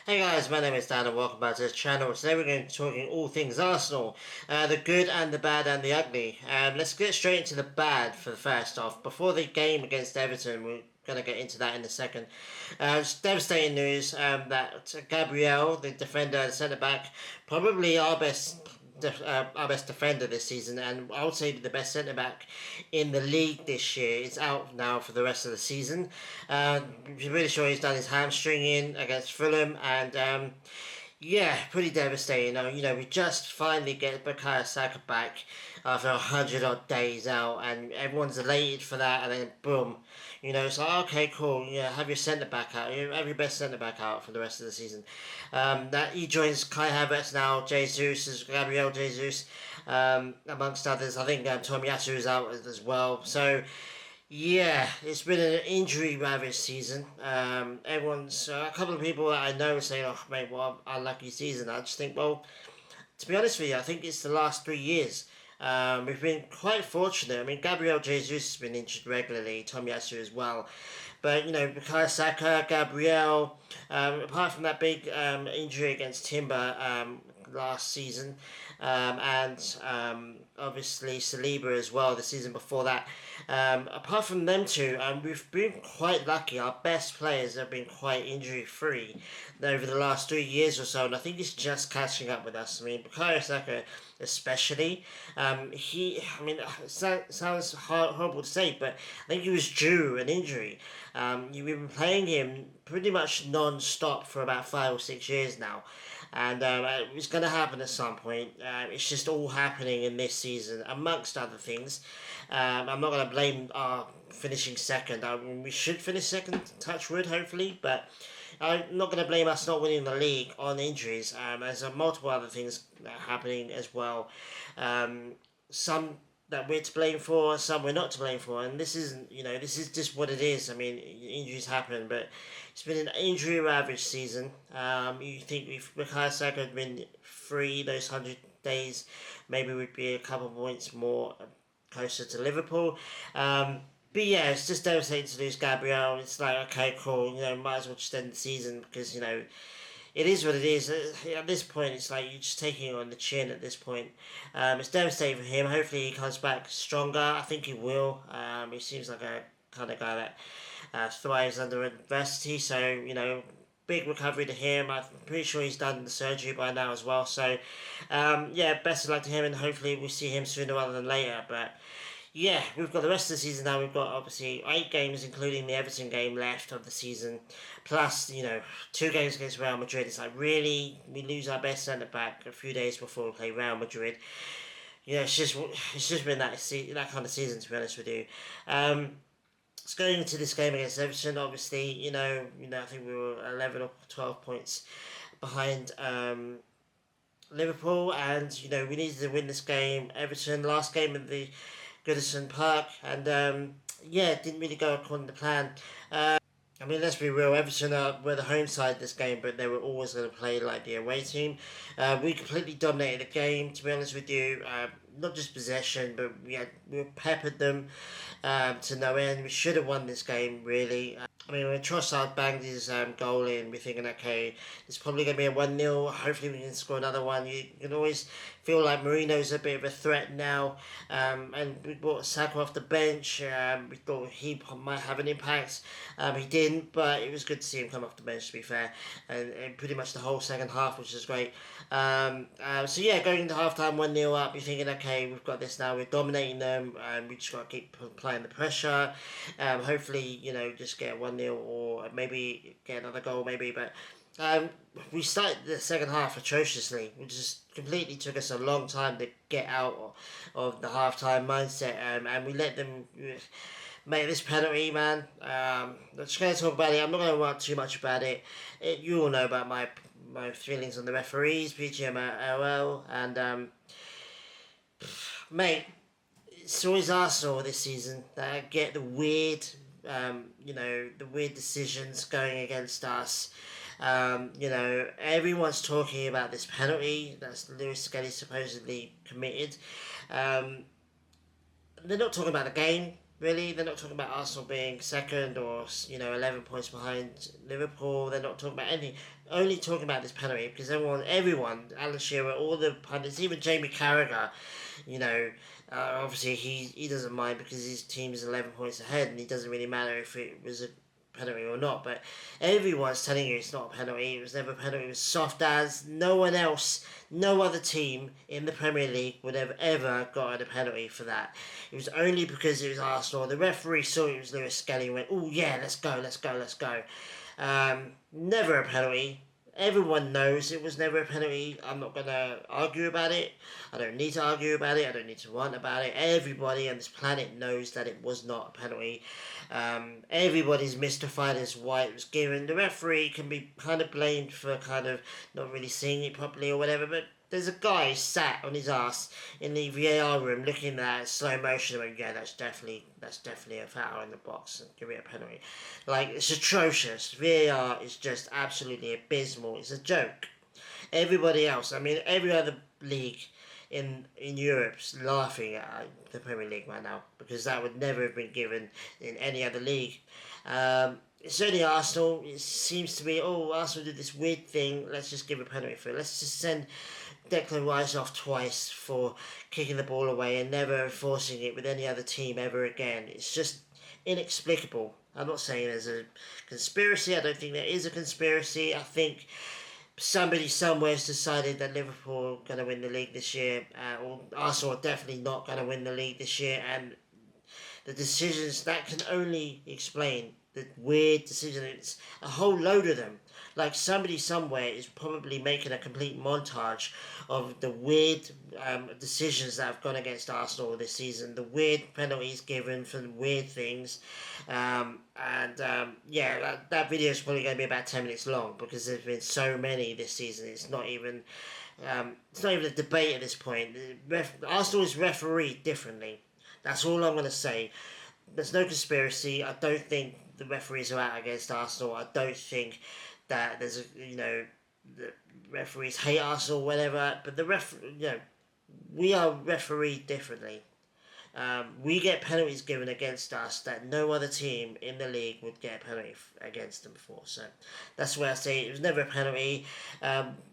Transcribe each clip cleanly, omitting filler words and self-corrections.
Hey guys, my name is Dan and welcome back to the channel. Today we're going to be talking all things Arsenal. The good and the bad and the ugly. Let's get straight into the bad for the first off. Before the game against Everton, we're going to get into that in a second. It's devastating news that Gabriel, the defender, the centre-back, probably our best defender this season, and I would say the best centre back in the league this year, is out now for the rest of the season. I'm really sure he's done his hamstringing against Fulham, and yeah, pretty devastating. We just finally get Bukayo Saka back after 100 odd days out, and everyone's elated for that, and then boom, it's like, okay, cool, have your centre back out, have your best centre back out for the rest of the season. That he joins Kai Havertz now, Jesus, as Gabriel Jesus, amongst others. I think Tomiyasu is out as well. So yeah, it's been an injury-ravaged season. Everyone's a couple of people that I know are saying, "Oh, mate, what an unlucky season." I just think, well, to be honest with you, I think it's the last 3 years. We've been quite fortunate. I mean, Gabriel Jesus has been injured regularly, Tomiyasu as well. But, Bukayo Saka, Gabriel, apart from that big injury against Timber last season, and obviously Saliba as well the season before that, apart from them two, we've been quite lucky. Our best players have been quite injury-free over the last 3 years or so, and I think it's just catching up with us. I mean, Bukayo Saka especially, it sounds horrible to say, but I think he was due an injury. You've been playing him pretty much non-stop for about 5 or 6 years now, and it's going to happen at some point. It's just all happening in this season, amongst other things. I'm not going to blame our finishing second. I mean, we should finish second, touch wood, hopefully, but I'm not going to blame us not winning the league on injuries. There's multiple other things happening as well. Some that we're to blame for, some we're not to blame for, and this isn't, this is just what it is. I mean, injuries happen, but it's been an injury-ravaged season. You think if Bukayo Saka had been free those 100 days, maybe we'd be a couple of points more closer to Liverpool. But yeah, it's just devastating to lose Gabriel. It's like, okay, cool, might as well just end the season because, it is what it is. At this point, it's like you're just taking it on the chin at this point. It's devastating for him. Hopefully he comes back stronger. I think he will. He seems like a kind of guy that thrives under adversity. So, big recovery to him. I'm pretty sure he's done the surgery by now as well. So, yeah, best of luck to him, and hopefully we see him sooner rather than later. But yeah, we've got the rest of the season now. We've got obviously 8 games, including the Everton game left of the season, plus 2 games against Real Madrid. It's like, really, we lose our best centre back a few days before we play Real Madrid. It's just been that kind of season, to be honest with you. It's going into this game against Everton. Obviously, I think we were 11 or 12 points behind Liverpool, and we needed to win this game. Everton, last game of the Goodison Park, and yeah, it didn't really go according to plan. I mean, let's be real, Everton were the home side this game, but they were always going to play like the away team. We completely dominated the game, to be honest with you. Not just possession, but we peppered them to no end. We should have won this game, really. I mean, when Trossard banged his goal in, we're thinking, okay, it's probably going to be a 1-0. Hopefully we can score another one. You can always feel like Marino's a bit of a threat now. And we brought Saka off the bench. We thought he might have an impact. He didn't, but it was good to see him come off the bench, to be fair. And pretty much the whole second half, which is great. So yeah, going into half-time 1-0 up, you're thinking, okay, we've got this now. We're dominating them. We just got to keep applying the pressure. Hopefully, just get 1-0 or maybe get another goal, maybe. But we started the second half atrociously, which just completely took us a long time to get out of the half-time mindset, and we let them make this penalty, man. I'm just going to talk about it. I'm not going to talk too much about it. You all know about my feelings on the referees, PGMOL, and mate, it's always Arsenal this season that get the weird, the weird decisions going against us. Everyone's talking about this penalty that Lewis Skelly supposedly committed. They're not talking about the game. Really, they're not talking about Arsenal being second or 11 points behind Liverpool. They're not talking about anything. Only talking about this penalty because everyone, Alan Shearer, all the pundits, even Jamie Carragher, you know, obviously he doesn't mind because his team is 11 points ahead and it doesn't really matter if it was a penalty or not. But everyone's telling you it's not a penalty. It was never a penalty. It was soft as no one else, no other team in the Premier League would have ever gotten a penalty for that. It was only because it was Arsenal. The referee saw it was Lewis Skelly and went, "Oh yeah, let's go, let's go, let's go." Never a penalty. Everyone knows it was never a penalty. I'm not going to argue about it. I don't need to argue about it. I don't need to rant about it. Everybody on this planet knows that it was not a penalty. Everybody's mystified as why it was given. The referee can be kind of blamed for kind of not really seeing it properly or whatever, but there's a guy sat on his ass in the VAR room looking at slow motion and yeah, that's definitely a foul in the box and give it a penalty. Like, it's atrocious. VAR is just absolutely abysmal. It's a joke. Everybody else, I mean, every other league in Europe's laughing at the Premier League right now because that would never have been given in any other league. It's only Arsenal. It seems to be, Arsenal did this weird thing. Let's just give a penalty for it. Let's just send Declan Rice off twice for kicking the ball away and never enforcing it with any other team ever again. It's just inexplicable. I'm not saying there's a conspiracy. I don't think there is a conspiracy. I think somebody somewhere has decided that Liverpool are going to win the league this year, or Arsenal are definitely not going to win the league this year, and the decisions that can only explain the weird decision. It's a whole load of them. Like, somebody somewhere is probably making a complete montage of the weird decisions that have gone against Arsenal this season, the weird penalties given for the weird things, that video is probably going to be about 10 minutes long because there's been so many this season. It's not even a debate at this point. Arsenal is refereed differently. That's all I'm going to say. There's no conspiracy. I don't think the referees are out against Arsenal. I don't think that there's the referees hate Arsenal or whatever. But we are refereed differently. We get penalties given against us that no other team in the league would get a penalty against them for. So that's where I say it was never a penalty.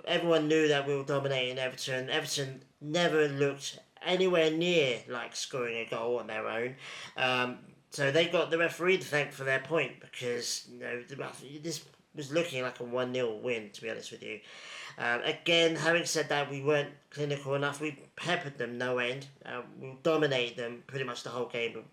Everyone knew that we were dominating Everton. Everton never looked anywhere near like scoring a goal on their own. So they got the referee to thank for their point because this was looking like a 1-0 win, to be honest with you. Again, having said that, we weren't clinical enough. We peppered them no end. We dominated them pretty much the whole game, but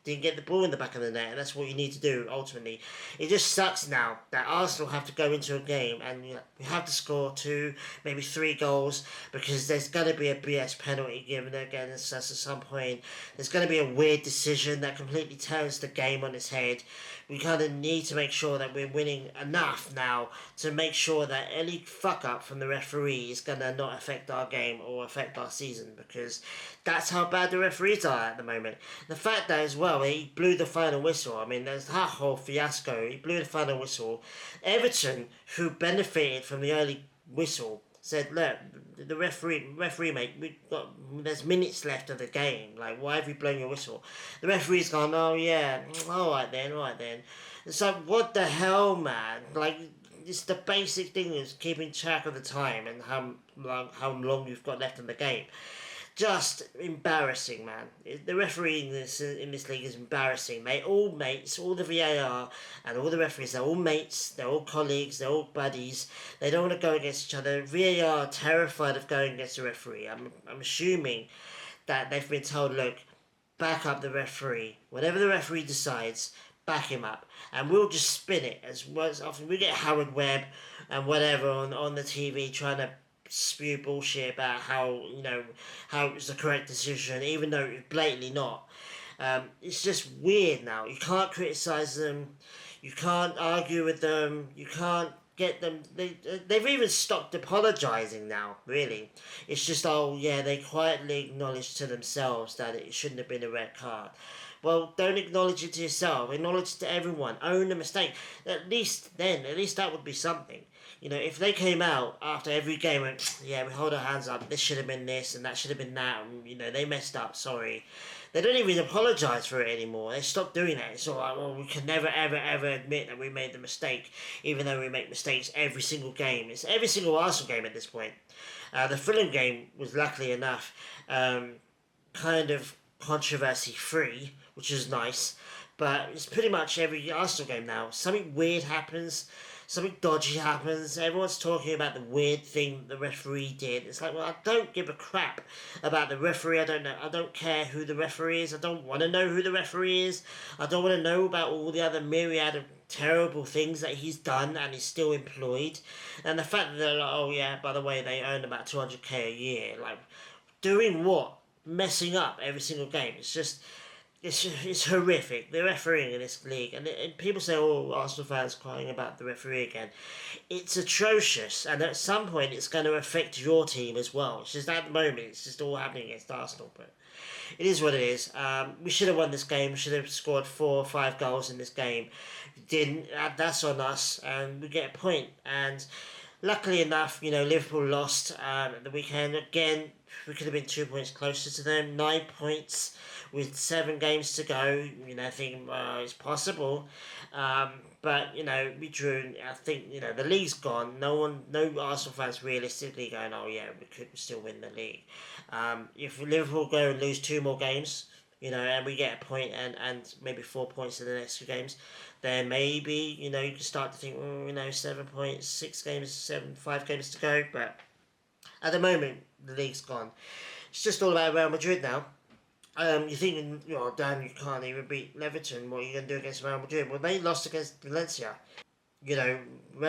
didn't get the ball in the back of the net, and that's what you need to do ultimately. It just sucks now that Arsenal have to go into a game and we have to score 2, maybe 3 goals because there's going to be a BS penalty given against us at some point. There's going to be a weird decision that completely turns the game on its head. We kind of need to make sure that we're winning enough now to make sure that any fuck up from the referee is going to not affect our game or affect our season because that's how bad the referees are at the moment. The fact that as well, he blew the final whistle. I mean, there's that whole fiasco. He blew the final whistle. Everton, who benefited from the early whistle, said, look, the referee mate, there's minutes left of the game. Like, why have you blown your whistle? The referee's gone, oh yeah, all right then. It's like, what the hell, man? Like, it's the basic thing is keeping track of the time and how long you've got left in the game. Just embarrassing, man. The refereeing in this league is embarrassing. They're all mates, all the VAR and all the referees, they're all mates, they're all colleagues, they're all buddies. They don't want to go against each other. VAR are terrified of going against the referee. I'm assuming that they've been told, look, back up the referee. Whatever the referee decides, back him up. And we'll just spin it as often. We get Howard Webb and whatever on the TV trying to spew bullshit about how it was the correct decision, even though it's blatantly not. It's just weird now. You can't criticise them, you can't argue with them, you can't get them. They've even stopped apologising now. Really, it's just they quietly acknowledge to themselves that it shouldn't have been a red card. Well, don't acknowledge it to yourself. Acknowledge it to everyone. Own the mistake. At least that would be something. if they came out after every game and went, yeah, we hold our hands up, this should have been this and that should have been that, and, they messed up, sorry. They don't even apologise for it anymore. They stopped doing that. It's all like, well, we can never, ever, ever admit that we made the mistake, even though we make mistakes every single game. It's every single Arsenal game at this point. The Fulham game was, luckily enough, kind of controversy-free, which is nice. But it's pretty much every Arsenal game now. Something weird happens. Something dodgy happens. Everyone's talking about the weird thing the referee did. It's like, well, I don't give a crap about the referee. I don't know. I don't care who the referee is. I don't want to know who the referee is. I don't want to know about all the other myriad of terrible things that he's done and he's still employed. And the fact that they're like, oh yeah, by the way, they earn about 200k a year. Like, doing what? Messing up every single game. It's horrific, the refereeing in this league. And people say, oh, Arsenal fans crying about the referee again. It's atrocious, and at some point it's going to affect your team as well. It's just at the moment, it's just all happening against Arsenal. But it is what it is. We should have won this game. We should have scored 4 or 5 goals in this game. We didn't. That's on us, and we get a point. And luckily enough, Liverpool lost at the weekend. Again, we could have been 2 points closer to them. 9 points with 7 games to go. Thinking, well, it's possible. But, we drew. I think, the league's gone. No Arsenal fans realistically going, oh, yeah, we could still win the league. If Liverpool go and lose 2 more games, and we get a point and maybe 4 points in the next 2 games, then maybe, you can start to think, 7 points, 6 games, 5 games to go. But at the moment, the league's gone. It's just all about Real Madrid now. You're thinking, damn, you can't even beat Everton. What are you going to do against Real Madrid? Well, they lost against Valencia. Real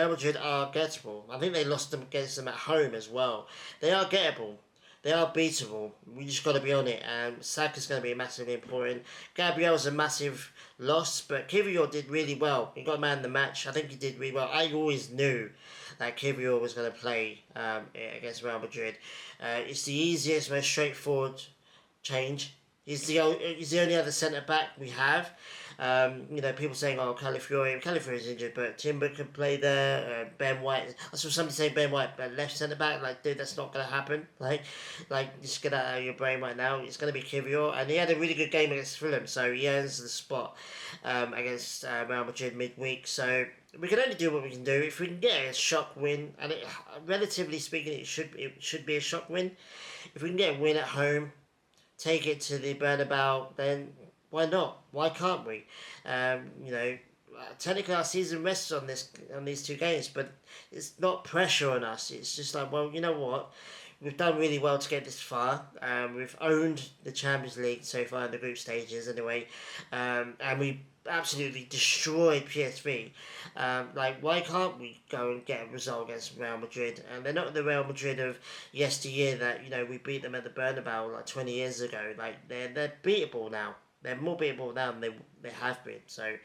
Madrid are gettable. I think they lost against them at home as well. They are gettable. They are beatable. We just got to be on it. And Saka's going to be massively important. Gabriel's a massive loss, but Kivior did really well. He got man of the match. I think he did really well. I always knew that Kivior was going to play against Real Madrid. It's the easiest, most straightforward change. He's the only other centre-back we have. People saying, oh, Calafiori's injured, but Timber could play there. Ben White. I saw somebody say Ben White, but left centre-back. Like, dude, that's not going to happen. Like, just get out of your brain right now. It's going to be Kivior. And he had a really good game against Fulham, so he earns the spot against Real Madrid midweek. So we can only do what we can do. If we can get a shock win, and relatively speaking, it should be a shock win. If we can get a win at home, take it to the Bernabeu, then why not? Why can't we? Technically our season rests on these 2 games, but it's not pressure on us. It's just like, well, you know what? We've done really well to get this far. We've owned the Champions League so far in the group stages anyway. And we absolutely destroyed PSV. Why can't we go and get a result against Real Madrid? And they're not the Real Madrid of yesteryear that, we beat them at the Bernabeu like 20 years ago. Like, they're beatable now. They're more beatable now than they have been. So,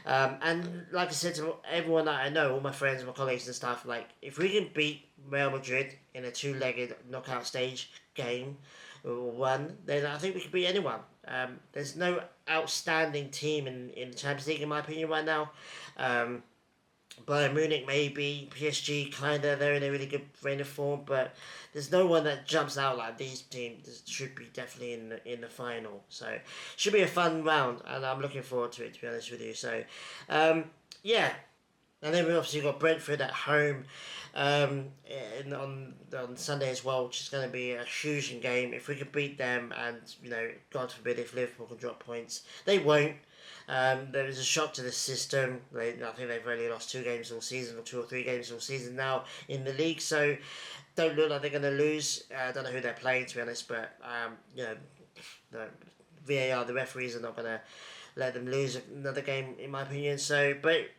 and like I said to everyone that I know, all my friends, my colleagues and stuff, like, if we can beat Real Madrid in a 2-legged knockout stage game or one, then I think we can beat anyone. There's no outstanding team in the Champions League, in my opinion, right now. Bayern Munich maybe, PSG kinda, they're in a really good reign of form, but there's no one that jumps out like these teams. Should be definitely in the final. So should be a fun round, and I'm looking forward to it, to be honest with you. So yeah. And then we obviously got Brentford at home on Sunday as well, which is going to be a huge game. If we could beat them, and God forbid if Liverpool can drop points, they won't. There is a shock to the system. I think they've only lost 2 games all season, or 2 or 3 games all season now in the league, so don't look like they're going to lose. I don't know who they're playing, to be honest, but the VAR, the referees are not going to let them lose another game, in my opinion. So, but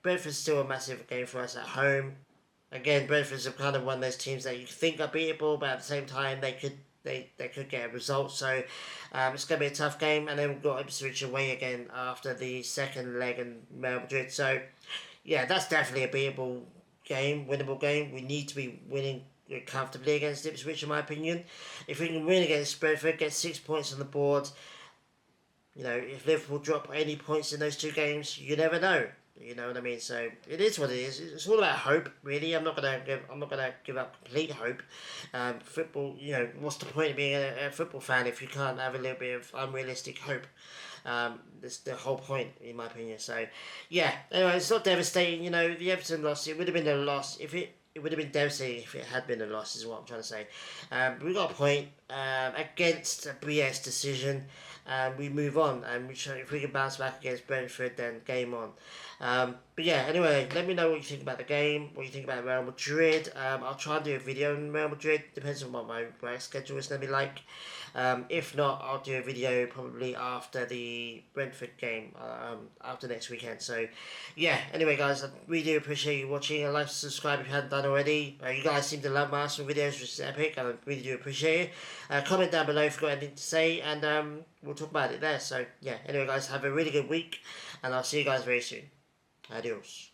Brentford's still a massive game for us at home. Again, Brentford's kind of one of those teams that you think are beatable, but at the same time they could get a result. So it's going to be a tough game. And then we've got Ipswich away again after the second leg in Real Madrid. So yeah, that's definitely a beatable game, winnable game. We need to be winning comfortably against Ipswich, in my opinion. If we can win against Brentford, get 6 points on the board, if Liverpool drop any points in those 2 games, you never know. You know what I mean? So it is what it is. It's all about hope, really. I'm not gonna give up complete hope. Football, you know, what's the point of being a football fan if you can't have a little bit of unrealistic hope? That's the whole point, in my opinion. So, yeah. Anyway, it's not devastating. You know, the Everton loss. It would have been a loss if it would have been devastating if it had been a loss. Is what I'm trying to say. We got a point against a BS decision. We move on, and if we can bounce back against Brentford, then game on. But yeah, anyway, let me know what you think about the game, what you think about Real Madrid. I'll try and do a video on Real Madrid, depends on what my work schedule is going to be like. If not, I'll do a video probably after the Brentford game, after next weekend. So, yeah, anyway, guys, I really do appreciate you watching. I'd like to subscribe if you hadn't done already. You guys seem to love my Arsenal videos, which is epic. I really do appreciate it. Comment down below if you've got anything to say, and we'll talk about it there. So, yeah, anyway, guys, have a really good week, and I'll see you guys very soon. Adios.